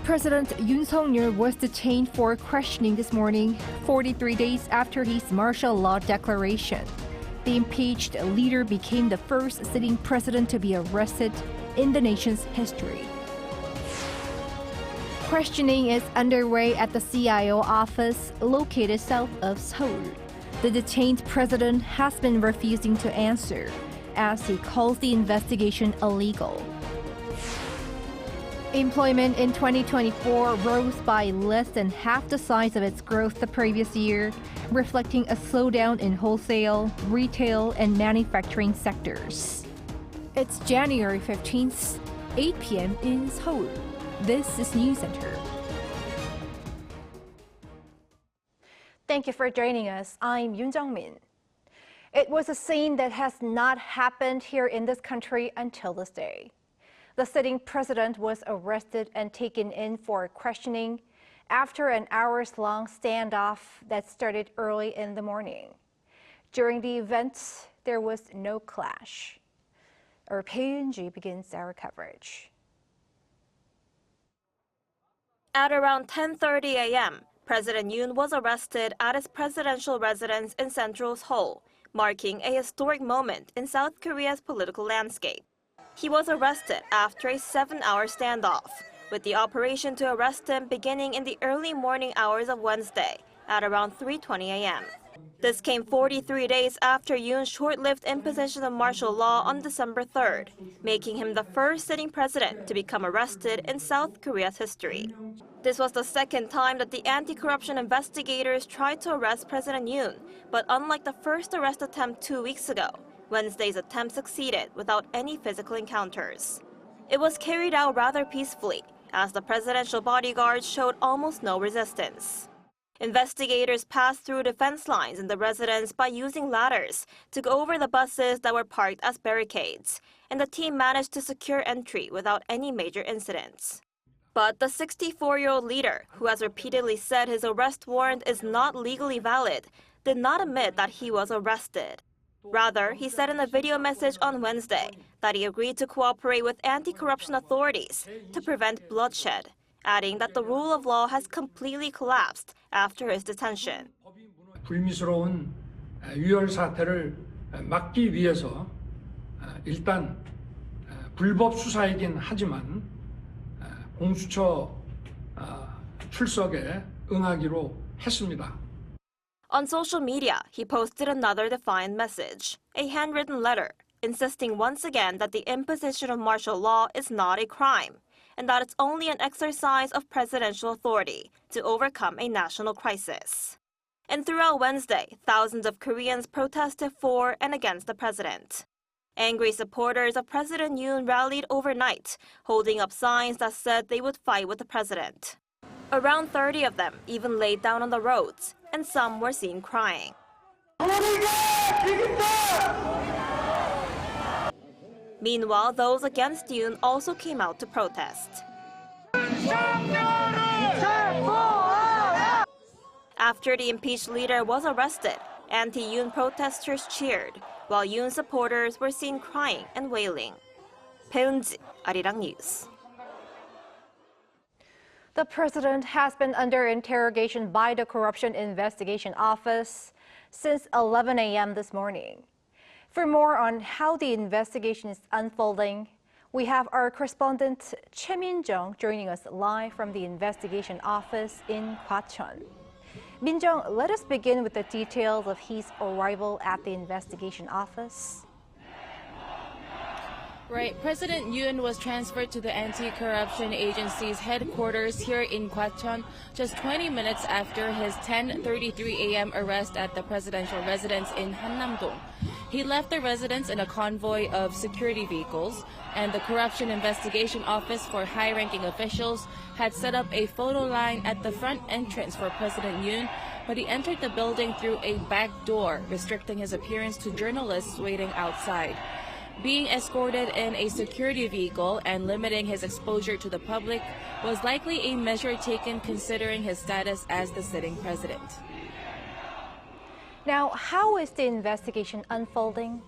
President Yoon Suk Yeol was detained for questioning this morning, 43 days after his martial law declaration. The impeached leader became the first sitting president to be arrested in the nation's history. Questioning is underway at the CIO office located south of Seoul. The detained president has been refusing to answer, as he calls the investigation illegal. Employment in 2024 rose by less than half the size of its growth the previous year, reflecting a slowdown in wholesale, retail, and manufacturing sectors. It's January 15th, 8 p.m. in Seoul. This is Newscenter. Thank you for joining us. I'm Yoon Min. It was a scene that has not happened here in this country until this day. The sitting president was arrested and taken in for questioning after an hours-long standoff that started early in the morning. During the event, there was no clash. Our Byungs begins our coverage. At around 10:30 a.m., President Yoon was arrested at his presidential residence in central Seoul, marking a historic moment in South Korea's political landscape. He was arrested after a 7-hour standoff, with the operation to arrest him beginning in the early morning hours of Wednesday at around 3:20 a.m. This came 43 days after Yoon's short-lived imposition of martial law on December 3rd, making him the first sitting president to become arrested in South Korea's history. This was the second time that the anti-corruption investigators tried to arrest President Yoon, but unlike the first arrest attempt 2 weeks ago, Wednesday's attempt succeeded without any physical encounters. It was carried out rather peacefully, as the presidential bodyguards showed almost no resistance. Investigators passed through defense lines in the residence by using ladders to go over the buses that were parked as barricades, and the team managed to secure entry without any major incidents. But the 64-year-old leader, who has repeatedly said his arrest warrant is not legally valid, did not admit that he was arrested. Rather, he said in a video message on Wednesday that he agreed to cooperate with anti-corruption authorities to prevent bloodshed, adding that the rule of law has completely collapsed after his detention. 불미스러운 유혈 사태를 막기 위해서 일단 불법 수사이긴 하지만 공수처 출석에 응하기로 했습니다. On social media, he posted another defiant message, a handwritten letter, insisting once again that the imposition of martial law is not a crime, and that it's only an exercise of presidential authority to overcome a national crisis. And throughout Wednesday, thousands of Koreans protested for and against the president. Angry supporters of President Yoon rallied overnight, holding up signs that said they would fight with the president. Around 30 of them even laid down on the roads, and some were seen crying. Meanwhile, those against Yoon also came out to protest. After the impeached leader was arrested, anti-Yoon protesters cheered, while Yoon supporters were seen crying and wailing. Byungs, Arirang News. The president has been under interrogation by the Corruption Investigation Office since 11 a.m. this morning. For more on how the investigation is unfolding, we have our correspondent Choi Min-jung joining us live from the investigation office in Gwacheon. Min-jung, let us begin with the details of his arrival at the investigation office. Right. President Yoon was transferred to the anti-corruption agency's headquarters here in Gwacheon just 20 minutes after his 10:33 a.m. arrest at the presidential residence in Hannam-dong. He left the residence in a convoy of security vehicles, and the Corruption Investigation Office for high-ranking officials had set up a photo line at the front entrance for President Yoon, but he entered the building through a back door, restricting his appearance to journalists waiting outside. Being escorted in a security vehicle and limiting his exposure to the public was likely a measure taken considering his status as the sitting president. Now, how is the investigation unfolding?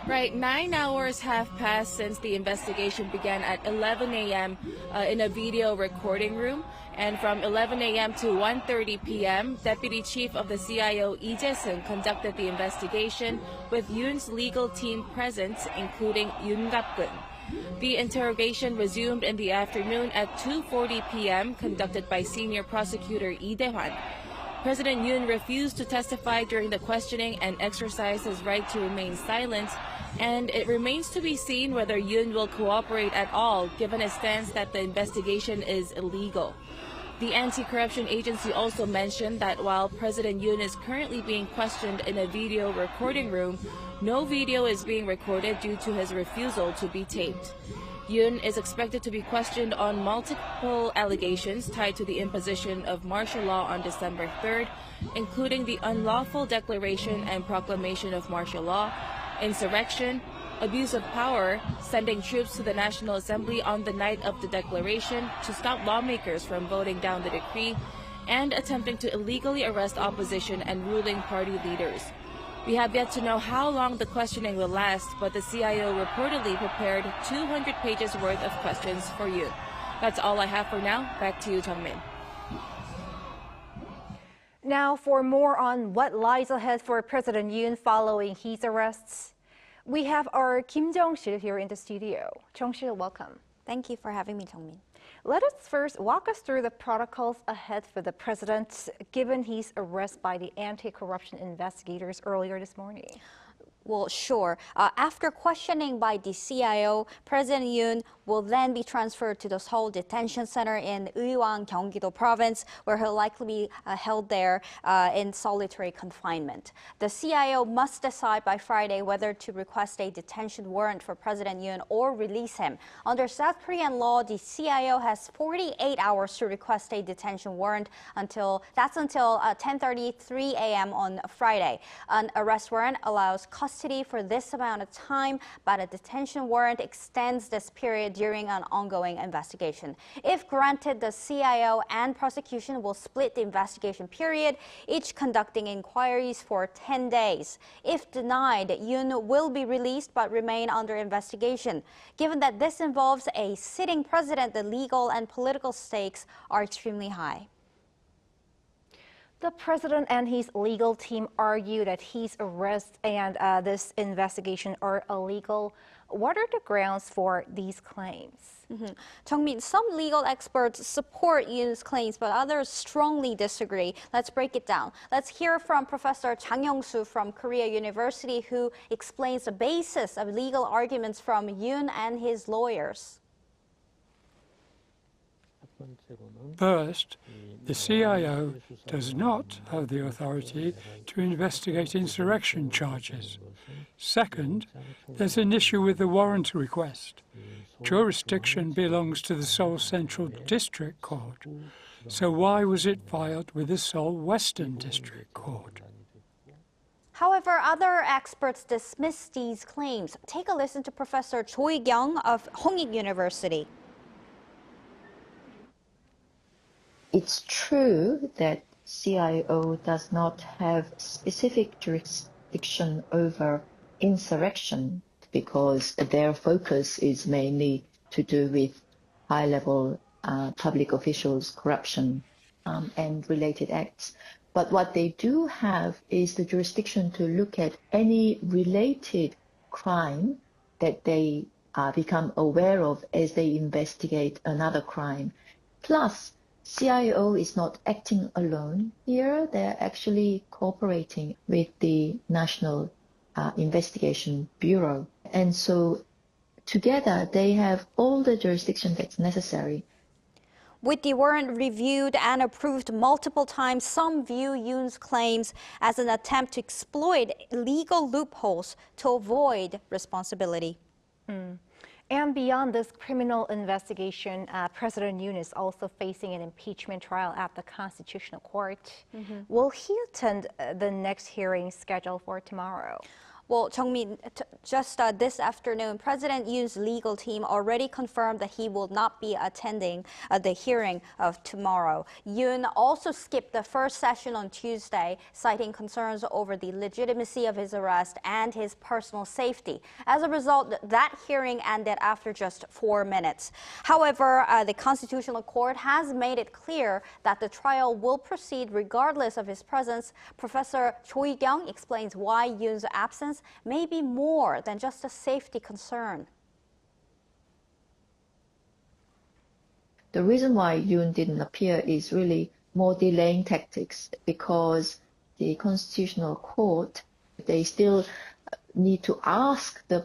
Right, 9 hours have passed since the investigation began at 11 a.m. In a video recording room. And from 11 a.m. to 1:30 p.m., Deputy Chief of the CIO Lee Jae-seung conducted the investigation with Yoon's legal team present, including Yoon Gap-gun. The interrogation resumed in the afternoon at 2:40 p.m., conducted by Senior Prosecutor Lee Dae-hwan. President Yoon refused to testify during the questioning and exercised his right to remain silent, and it remains to be seen whether Yoon will cooperate at all, given his stance that the investigation is illegal. The anti-corruption agency also mentioned that while President Yoon is currently being questioned in a video recording room, no video is being recorded due to his refusal to be taped. Yoon is expected to be questioned on multiple allegations tied to the imposition of martial law on December 3rd, including the unlawful declaration and proclamation of martial law, insurrection, abuse of power, sending troops to the National Assembly on the night of the declaration to stop lawmakers from voting down the decree, and attempting to illegally arrest opposition and ruling party leaders. We have yet to know how long the questioning will last, but the CIO reportedly prepared 200 pages worth of questions for you. That's all I have for now. Back to you, Jung-min. Now for more on what lies ahead for President Yoon following his arrests, we have our Kim Jong-sil here in the studio. Jong-sil, welcome. Thank you for having me, Jung-min. Let us first walk us through the protocols ahead for the president, given his arrest by the anti-corruption investigators earlier this morning. Well, sure. After questioning by the CIO, President Yoon will then be transferred to the Seoul Detention Center in Arirang, Gyeonggi-do Province, where he'll likely be held there in solitary confinement. The CIO must decide by Friday whether to request a detention warrant for President Yoon or release him. Under South Korean law, the CIO has 48 hours to request a detention warrant until 10:33 a.m. on Friday. An arrest warrant allows custody for this amount of time, but a detention warrant extends this period during an ongoing investigation. If granted, the CIO and prosecution will split the investigation period, each conducting inquiries for 10 days. If denied, Yoon will be released but remain under investigation. Given that this involves a sitting president, the legal and political stakes are extremely high. The president and his legal team argue that his arrest and this investigation are illegal. What are the grounds for these claims? Jung-min, some legal experts support Yoon's claims, but others strongly disagree. Let's break it down. Let's hear from Professor Jang Young-soo from Korea University, who explains the basis of legal arguments from Yoon and his lawyers. First, the CIO does not have the authority to investigate insurrection charges. Second, there's an issue with the warrant request. Jurisdiction belongs to the Seoul Central District Court, so why was it filed with the Seoul Western District Court? However, other experts dismiss these claims. Take a listen to Professor Choi Kyung of Hongik University. It's true that CIO does not have specific jurisdiction over insurrection because their focus is mainly to do with high-level public officials' corruption and related acts. But what they do have is the jurisdiction to look at any related crime that they become aware of as they investigate another crime. Plus, CIO is not acting alone here. They're actually cooperating with the National Investigation Bureau. And so together they have all the jurisdiction that's necessary. With the warrant reviewed and approved multiple times, some view Yoon's claims as an attempt to exploit legal loopholes to avoid responsibility. And beyond this criminal investigation, President Yoon is also facing an impeachment trial at the Constitutional Court. Will he attend the next hearing scheduled for tomorrow? Well, Jung-min, just this afternoon, President Yoon's legal team already confirmed that he will not be attending the hearing of tomorrow. Yoon also skipped the first session on Tuesday, citing concerns over the legitimacy of his arrest and his personal safety. As a result, that hearing ended after just 4 minutes. However, the Constitutional Court has made it clear that the trial will proceed regardless of his presence. Professor Cho Kyung explains why Yoon's absence may be more than just a safety concern. The reason why Yoon didn't appear is really more delaying tactics, because the Constitutional Court, they still need to ask the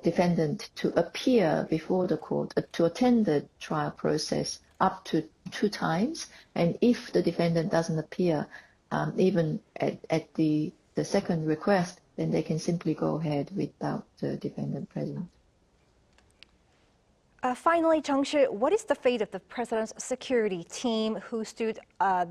defendant to appear before the court, to attend the trial process up to 2 times. And if the defendant doesn't appear, even at the second request, then they can simply go ahead without the defendant present. Finally, Chung-shi, what is the fate of the president's security team who stood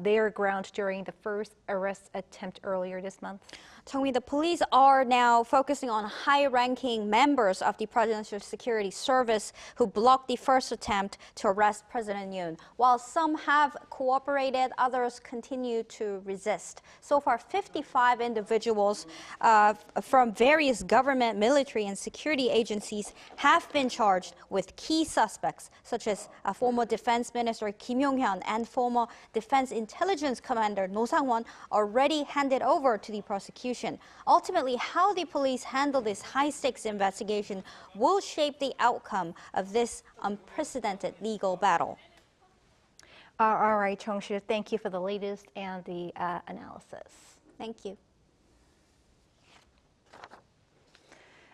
their ground during the first arrest attempt earlier this month? Chung-mi, the police are now focusing on high-ranking members of the Presidential Security Service who blocked the first attempt to arrest President Yoon. While some have cooperated, others continue to resist. So far, 55 individuals from various government, military, and security agencies have been charged with key suspects, such as former Defense Minister Kim Yong-hyun and former Defense Intelligence Commander No Sang-won, already handed over to the prosecution. Ultimately, how the police handle this high-stakes investigation will shape the outcome of this unprecedented legal battle. All right, Chung-shi, thank you for the latest and the analysis. Thank you.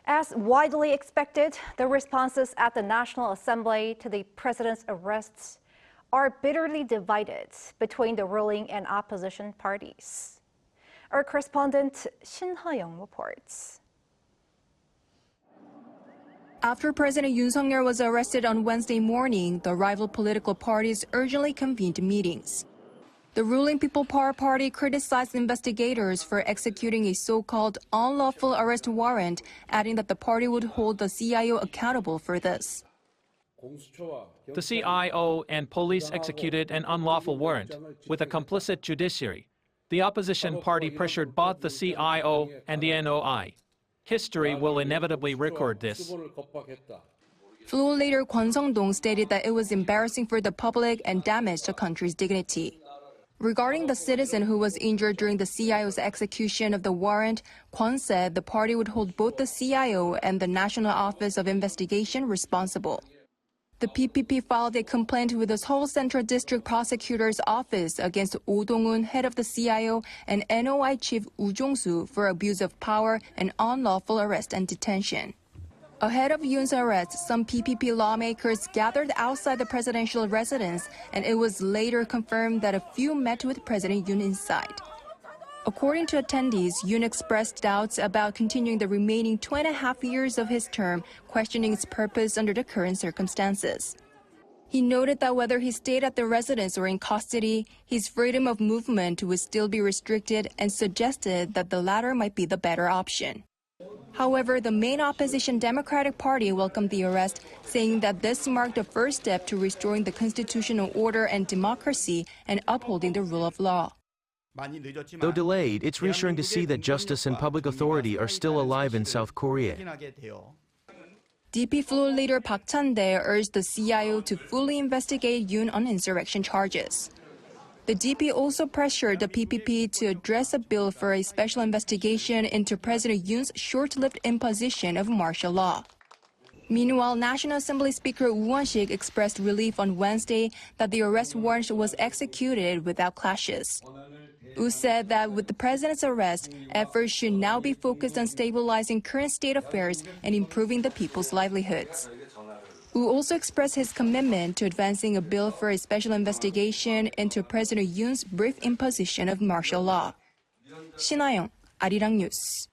As widely expected, the responses at the National Assembly to the president's arrests are bitterly divided between the ruling and opposition parties. Our correspondent Shin Ha-young reports. After President Yoon Suk Yeol was arrested on Wednesday morning, the rival political parties urgently convened meetings. The ruling People Power Party criticized investigators for executing a so-called unlawful arrest warrant, adding that the party would hold the CIO accountable for this. The CIO and police executed an unlawful warrant with a complicit judiciary. The opposition party pressured both the CIO and the NOI. History will inevitably record this. Floor leader Kwon Sung-dong stated that it was embarrassing for the public and damaged the country's dignity. Regarding the citizen who was injured during the CIO's execution of the warrant, Kwon said the party would hold both the CIO and the National Office of Investigation responsible. The PPP filed a complaint with the Seoul Central District Prosecutor's Office against Oh Dong-un, head of the CIO, and NOI chief Woo Jong-soo for abuse of power and unlawful arrest and detention. Ahead of Yoon's arrest, some PPP lawmakers gathered outside the presidential residence, and it was later confirmed that a few met with President Yoon inside. According to attendees, Yoon expressed doubts about continuing the remaining 2.5 years of his term, questioning its purpose under the current circumstances. He noted that whether he stayed at the residence or in custody, his freedom of movement would still be restricted and suggested that the latter might be the better option. However, the main opposition Democratic Party welcomed the arrest, saying that this marked the first step to restoring the constitutional order and democracy and upholding the rule of law. Though delayed, it's reassuring to see that justice and public authority are still alive in South Korea. DP floor leader Park Chan-dae urged the CIO to fully investigate Yoon on insurrection charges. The DP also pressured the PPP to address a bill for a special investigation into President Yoon's short-lived imposition of martial law. Meanwhile, National Assembly Speaker Woo Won-sik expressed relief on Wednesday that the arrest warrant was executed without clashes. Woo said that with the president's arrest, efforts should now be focused on stabilizing current state affairs and improving the people's livelihoods. Woo also expressed his commitment to advancing a bill for a special investigation into President Yoon's brief imposition of martial law. Shin Ha-young, Arirang News.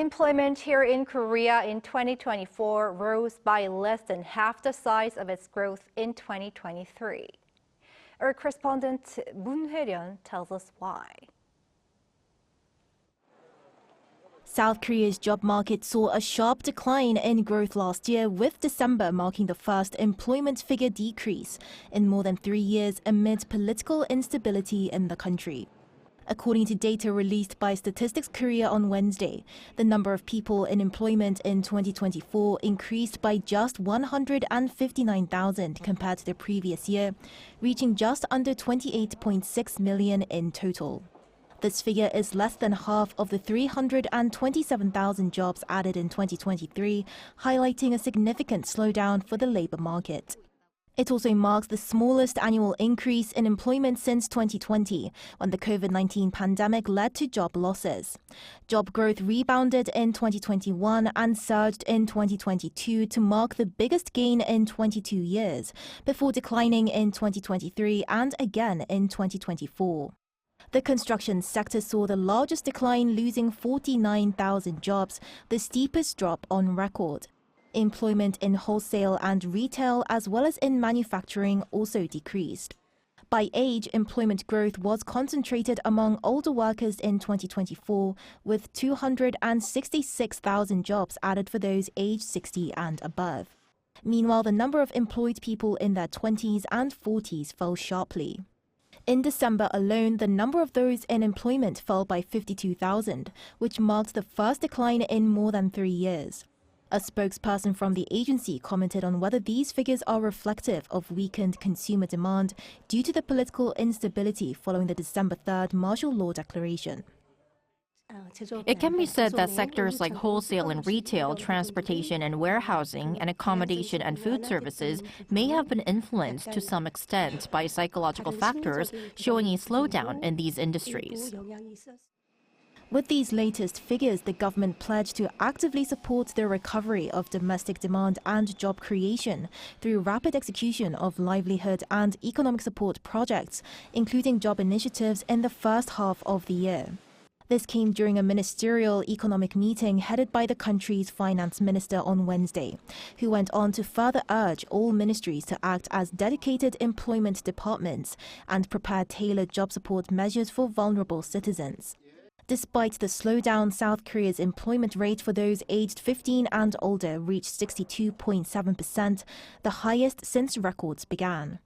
Employment here in Korea in 2024 rose by less than half the size of its growth in 2023. Our correspondent Moon Hae-ryun tells us why. South Korea's job market saw a sharp decline in growth last year, with December marking the first employment figure decrease in more than 3 years amid political instability in the country. According to data released by Statistics Korea on Wednesday, the number of people in employment in 2024 increased by just 159,000 compared to the previous year, reaching just under 28.6 million in total. This figure is less than half of the 327,000 jobs added in 2023, highlighting a significant slowdown for the labor market. It also marks the smallest annual increase in employment since 2020, when the COVID-19 pandemic led to job losses. Job growth rebounded in 2021 and surged in 2022 to mark the biggest gain in 22 years, before declining in 2023 and again in 2024. The construction sector saw the largest decline, losing 49,000 jobs, the steepest drop on record. Employment in wholesale and retail, as well as in manufacturing, also decreased. By age, employment growth was concentrated among older workers in 2024, with 266,000 jobs added for those aged 60 and above. Meanwhile, the number of employed people in their 20s and 40s fell sharply. In December alone, the number of those in employment fell by 52,000, which marked the first decline in more than 3 years. A spokesperson from the agency commented on whether these figures are reflective of weakened consumer demand due to the political instability following the December 3rd martial law declaration. It can be said that sectors like wholesale and retail, transportation and warehousing, and accommodation and food services may have been influenced to some extent by psychological factors, showing a slowdown in these industries. With these latest figures, the government pledged to actively support the recovery of domestic demand and job creation through rapid execution of livelihood and economic support projects, including job initiatives in the first half of the year. This came during a ministerial economic meeting headed by the country's finance minister on Wednesday, who went on to further urge all ministries to act as dedicated employment departments and prepare tailored job support measures for vulnerable citizens. Despite the slowdown, South Korea's employment rate for those aged 15 and older reached 62.7%, the highest since records began.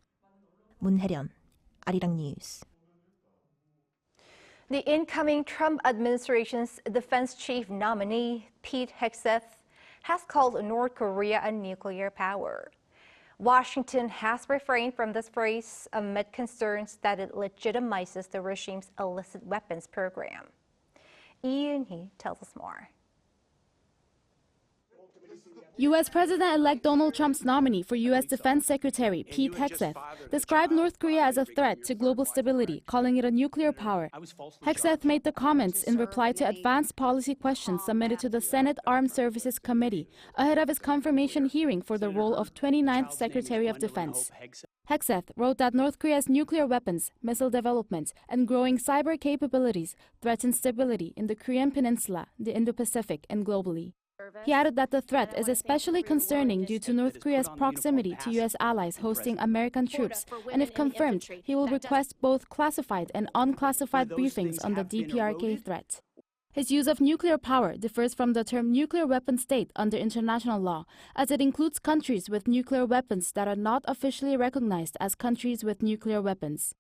Moon Hae-ryun, Arirang News. The incoming Trump administration's defense chief nominee, Pete Hegseth, has called North Korea a nuclear power. Washington has refrained from this phrase amid concerns that it legitimizes the regime's illicit weapons program. Lee Eun-hee tells us more. U.S. President-elect Donald Trump's nominee for U.S. Defense Secretary Pete Hegseth described North Korea as a threat to global stability, calling it a nuclear power. Hegseth made the comments in reply to advanced policy questions submitted to the Senate Armed Services Committee ahead of his confirmation hearing for the role of 29th Secretary of Defense. Hegseth wrote that North Korea's nuclear weapons, missile development, and growing cyber capabilities threaten stability in the Korean Peninsula, the Indo-Pacific, and globally. He added that the threat is especially concerning due to North Korea's proximity to U.S. allies hosting American troops, and if confirmed, he will request both classified and unclassified briefings on the DPRK threat. His use of nuclear power differs from the term nuclear weapon state under international law, as it includes countries with nuclear weapons that are not officially recognized as countries with nuclear weapons.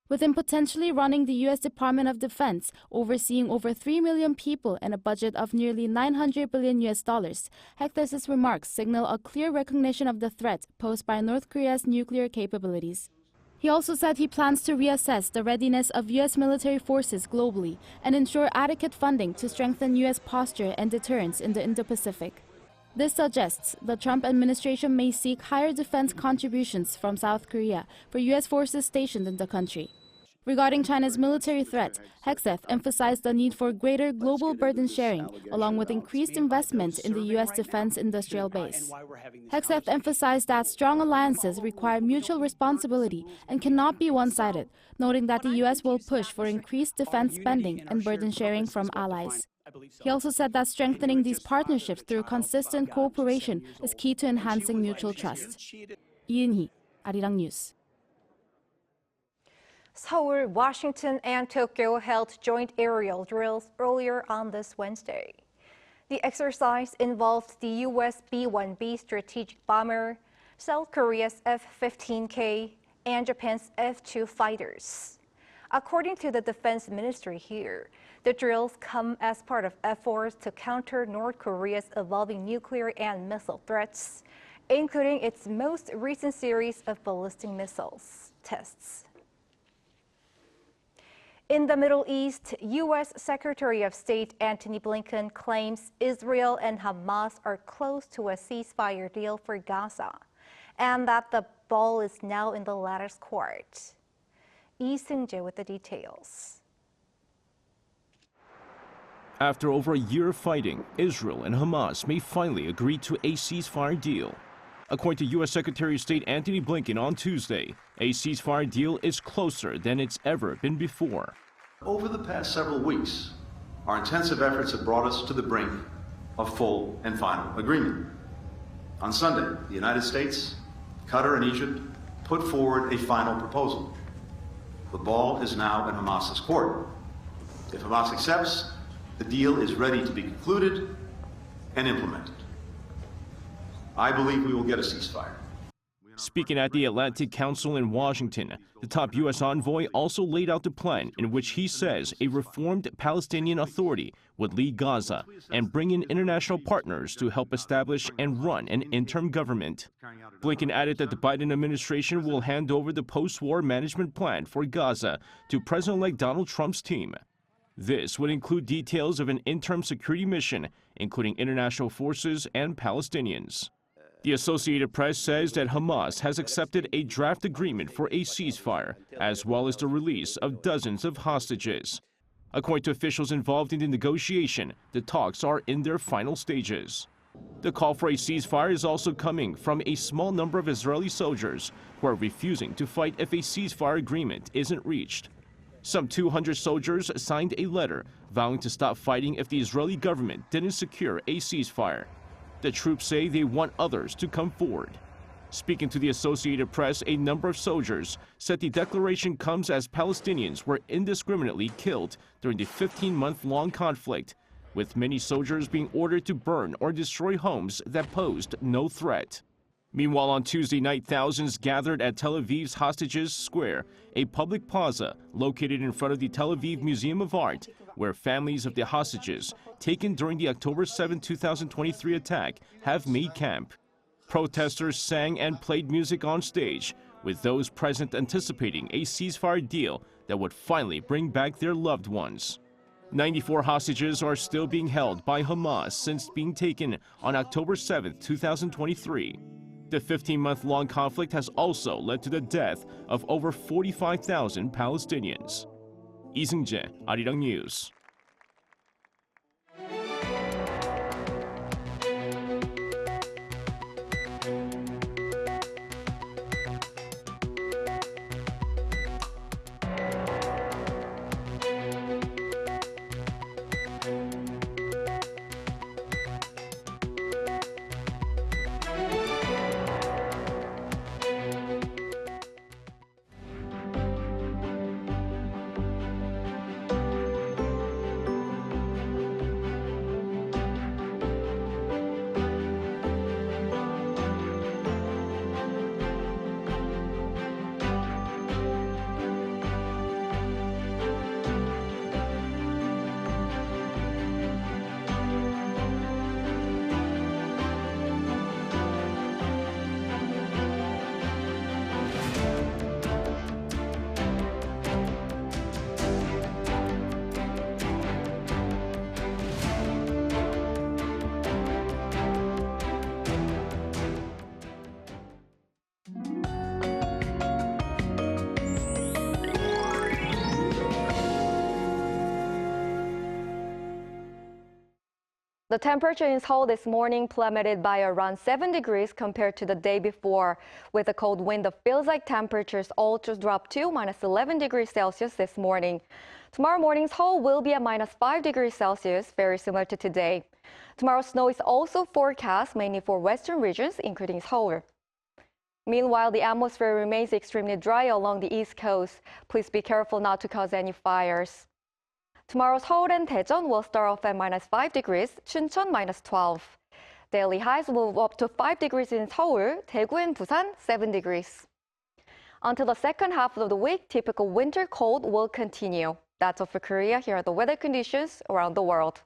With him potentially running the U.S. Department of Defense, overseeing over 3 million people and a budget of nearly $900 billion, Hegseth's remarks signal a clear recognition of the threat posed by North Korea's nuclear capabilities. He also said he plans to reassess the readiness of U.S. military forces globally and ensure adequate funding to strengthen U.S. posture and deterrence in the Indo-Pacific. This suggests the Trump administration may seek higher defense contributions from South Korea for U.S. forces stationed in the country. Regarding China's military threat, Hegseth emphasized the need for greater global burden sharing, along with increased investment in the U.S. defense industrial base. Hegseth emphasized that strong alliances require mutual responsibility and cannot be one-sided, noting that the U.S. will push for increased defense spending and burden sharing from allies. He also said that strengthening these partnerships through consistent cooperation is key to enhancing mutual trust. Yoon, Arirang News. Seoul, Washington, and Tokyo held joint aerial drills earlier on this Wednesday. The exercise involved the U.S. B-1B strategic bomber, South Korea's F-15K, and Japan's F-2 fighters. According to the Defense Ministry here, the drills come as part of efforts to counter North Korea's evolving nuclear and missile threats, including its most recent series of ballistic missiles tests. In the Middle East, U.S. Secretary of State Antony Blinken claims Israel and Hamas are close to a ceasefire deal for Gaza, and that the ball is now in the latter's court. Lee Seung-jae with the details. After over a year of fighting, Israel and Hamas may finally agree to a ceasefire deal. According to U.S. Secretary of State Antony Blinken on Tuesday, a ceasefire deal is closer than it's ever been before. Over the past several weeks, our intensive efforts have brought us to the brink of full and final agreement. On Sunday, the United States, Qatar, and Egypt put forward a final proposal. The ball is now in Hamas's court. If Hamas accepts, the deal is ready to be concluded and implemented. I believe we will get a ceasefire. Speaking at the Atlantic Council in Washington, the top U.S. envoy also laid out the plan in which he says a reformed Palestinian Authority would lead Gaza and bring in international partners to help establish and run an interim government. Blinken added that the Biden administration will hand over the post-war management plan for Gaza to President-elect Donald Trump's team. This would include details of an interim security mission, including international forces and Palestinians. The Associated Press says that Hamas has accepted a draft agreement for a ceasefire, as well as the release of dozens of hostages. According to officials involved in the negotiation, the talks are in their final stages. The call for a ceasefire is also coming from a small number of Israeli soldiers who are refusing to fight if a ceasefire agreement isn't reached. Some 200 soldiers signed a letter vowing to stop fighting if the Israeli government didn't secure a ceasefire. The troops say they want others to come forward. Speaking to the Associated Press, a number of soldiers said the declaration comes as Palestinians were indiscriminately killed during the 15-month-long conflict, with many soldiers being ordered to burn or destroy homes that posed no threat. Meanwhile, on Tuesday night, thousands gathered at Tel Aviv's Hostages Square, a public plaza located in front of the Tel Aviv Museum of Art, where families of the hostages taken during the October 7, 2023 attack have made camp. Protesters sang and played music on stage, with those present anticipating a ceasefire deal that would finally bring back their loved ones. 94 hostages are still being held by Hamas since being taken on October 7, 2023. The 15-month-long conflict has also led to the death of over 45,000 Palestinians. Lee Seung-jae, Arirang News. The temperature in Seoul this morning plummeted by around 7 degrees compared to the day before. With a cold wind, the feels-like temperatures also dropped to -11 degrees Celsius this morning. Tomorrow morning, Seoul will be at -5 degrees Celsius, very similar to today. Tomorrow, snow is also forecast, mainly for western regions, including Seoul. Meanwhile, the atmosphere remains extremely dry along the east coast. Please be careful not to cause any fires. Tomorrow, Seoul and Daejeon will start off at -5 degrees, Chuncheon -12. Daily highs will move up to 5 degrees in Seoul, Daegu and Busan 7 degrees. Until the second half of the week, typical winter cold will continue. That's all for Korea. Here are the weather conditions around the world.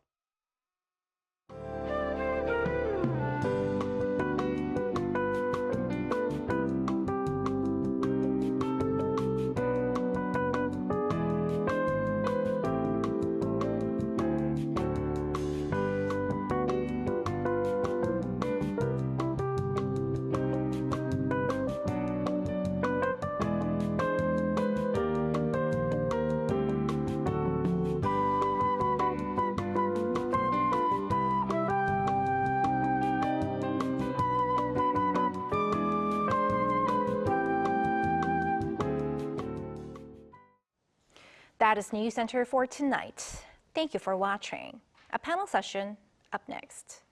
That is Newscenter for tonight. Thank you for watching. A panel session up next.